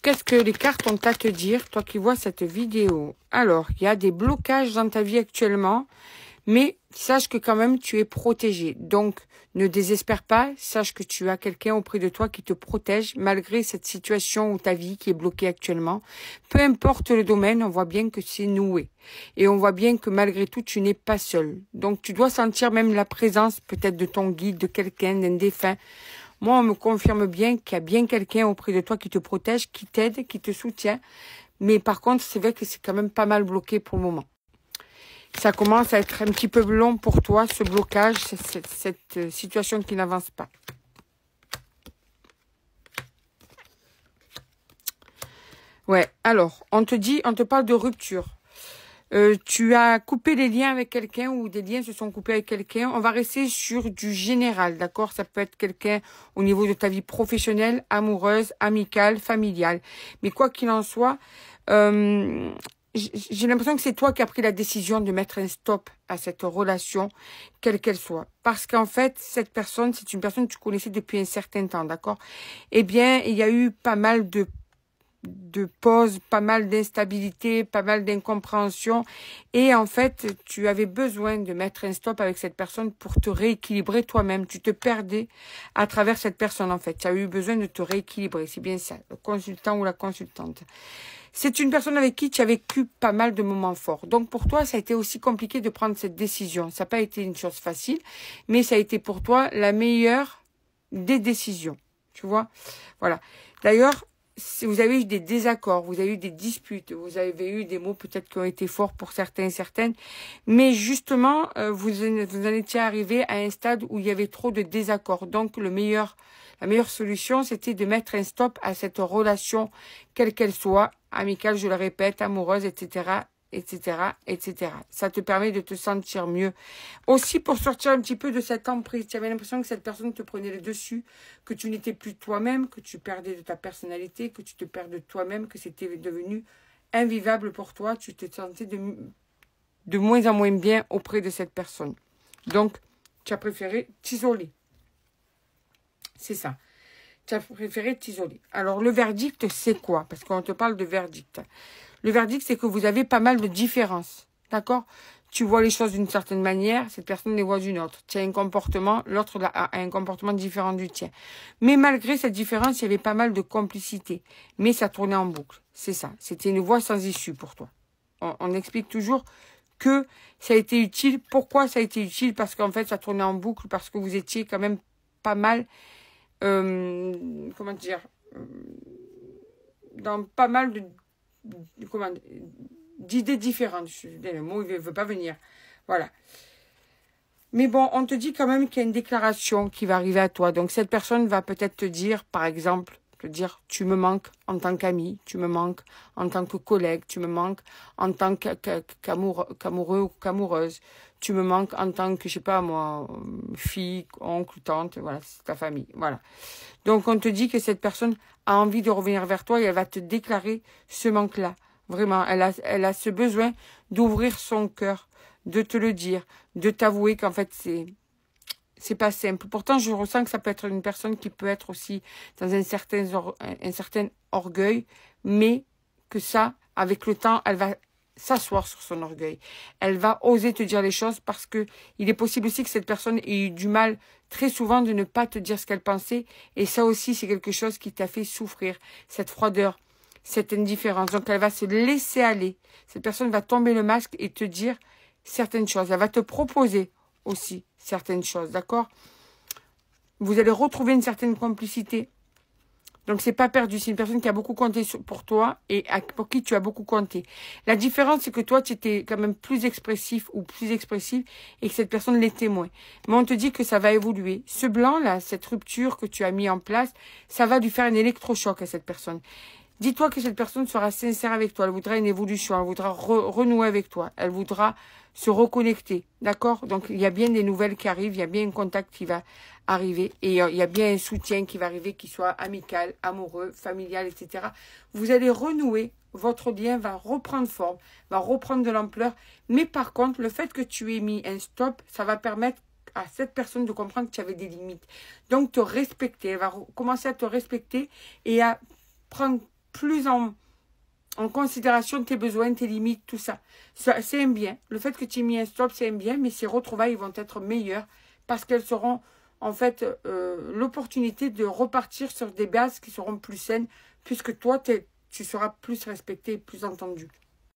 Qu'est-ce que les cartes ont à te dire, toi qui vois cette vidéo? Alors, il y a des blocages dans ta vie actuellement, mais sache que quand même tu es protégé. Donc, ne désespère pas, sache que tu as quelqu'un auprès de toi qui te protège malgré cette situation ou ta vie qui est bloquée actuellement. Peu importe le domaine, on voit bien que c'est noué. Et on voit bien que malgré tout, tu n'es pas seul. Donc, tu dois sentir même la présence peut-être de ton guide, de quelqu'un, d'un défunt. Moi, on me confirme bien qu'il y a bien quelqu'un auprès de toi qui te protège, qui t'aide, qui te soutient. Mais par contre, c'est vrai que c'est quand même pas mal bloqué pour le moment. Ça commence à être un petit peu long pour toi, ce blocage, cette situation qui n'avance pas. Ouais, alors, on te parle de rupture. Tu as coupé les liens avec quelqu'un ou des liens se sont coupés avec quelqu'un. On va rester sur du général, d'accord? Ça peut être quelqu'un au niveau de ta vie professionnelle, amoureuse, amicale, familiale. Mais quoi qu'il en soit, j'ai l'impression que c'est toi qui as pris la décision de mettre un stop à cette relation, quelle qu'elle soit. Parce qu'en fait, cette personne, c'est une personne que tu connaissais depuis un certain temps, d'accord? Eh bien, il y a eu pas mal de pauses, pas mal d'instabilité, pas mal d'incompréhension. Et en fait, tu avais besoin de mettre un stop avec cette personne pour te rééquilibrer toi-même. Tu te perdais à travers cette personne, en fait. Tu as eu besoin de te rééquilibrer. C'est bien ça, le consultant ou la consultante. C'est une personne avec qui tu as vécu pas mal de moments forts. Donc pour toi, ça a été aussi compliqué de prendre cette décision. Ça n'a pas été une chose facile, mais ça a été pour toi la meilleure des décisions. Tu vois? Voilà. D'ailleurs, si vous avez eu des désaccords, vous avez eu des disputes, vous avez eu des mots peut-être qui ont été forts pour certains et certaines, mais justement, vous en étiez arrivé à un stade où il y avait trop de désaccords. Donc, la meilleure solution, c'était de mettre un stop à cette relation, quelle qu'elle soit, amicale, je le répète, amoureuse, etc., etc., etc. Ça te permet de te sentir mieux. Aussi, pour sortir un petit peu de cette emprise, tu avais l'impression que cette personne te prenait le dessus, que tu n'étais plus toi-même, que tu perdais de ta personnalité, que tu te perds de toi-même, que c'était devenu invivable pour toi. Tu te sentais de moins en moins bien auprès de cette personne. Donc, tu as préféré t'isoler. C'est ça. Tu as préféré t'isoler. Alors, le verdict, c'est quoi? Parce qu'on te parle de verdict. Le verdict, c'est que vous avez pas mal de différences. D'accord? Tu vois les choses d'une certaine manière, cette personne les voit d'une autre. Tu as un comportement, l'autre a un comportement différent du tien. Mais malgré cette différence, il y avait pas mal de complicité. Mais ça tournait en boucle. C'est ça. C'était une voie sans issue pour toi. On explique toujours que ça a été utile. Pourquoi ça a été utile? Parce qu'en fait, ça tournait en boucle, parce que vous étiez quand même pas mal, comment dire, dans pas mal d'idées différentes. Le mot, il ne veut pas venir. Voilà. Mais bon, on te dit quand même qu'il y a une déclaration qui va arriver à toi. Donc, cette personne va peut-être te dire, par exemple, te dire, tu me manques en tant qu'ami, tu me manques en tant que collègue, tu me manques en tant qu'amoureux ou qu'amoureuse, tu me manques en tant que, je sais pas moi, fille, oncle, tante, voilà, c'est ta famille, voilà. Donc, on te dit que cette personne a envie de revenir vers toi et elle va te déclarer ce manque-là. Vraiment, elle a ce besoin d'ouvrir son cœur, de te le dire, de t'avouer qu'en fait, c'est pas simple. Pourtant, je ressens que ça peut être une personne qui peut être aussi dans un certain orgueil, mais que ça, avec le temps, elle va s'asseoir sur son orgueil. Elle va oser te dire les choses parce que il est possible aussi que cette personne ait eu du mal très souvent de ne pas te dire ce qu'elle pensait. Et ça aussi, c'est quelque chose qui t'a fait souffrir, cette froideur, cette indifférence. Donc, elle va se laisser aller. Cette personne va tomber le masque et te dire certaines choses. Elle va te proposer aussi certaines choses, d'accord? Vous allez retrouver une certaine complicité. Donc, c'est pas perdu. C'est une personne qui a beaucoup compté pour toi et pour qui tu as beaucoup compté. La différence, c'est que toi, tu étais quand même plus expressif ou plus expressive et que cette personne l'était moins. Mais on te dit que ça va évoluer. Ce blanc-là, cette rupture que tu as mis en place, ça va lui faire un électrochoc à cette personne. Dis-toi que cette personne sera sincère avec toi. Elle voudra une évolution. Elle voudra renouer avec toi. Elle voudra se reconnecter. D'accord? Donc, il y a bien des nouvelles qui arrivent. Il y a bien un contact qui va arriver. Et il y a bien un soutien qui va arriver, qui soit amical, amoureux, familial, etc. Vous allez renouer. Votre lien va reprendre forme, va reprendre de l'ampleur. Mais par contre, le fait que tu aies mis un stop, ça va permettre à cette personne de comprendre que tu avais des limites. Donc, te respecter. Elle va commencer à te respecter et à prendre plus en considération tes besoins, tes limites, tout ça. C'est un bien. Le fait que tu aies mis un stop, c'est un bien, mais ces retrouvailles vont être meilleures parce qu'elles seront en fait l'opportunité de repartir sur des bases qui seront plus saines puisque toi, tu seras plus respecté et plus entendu.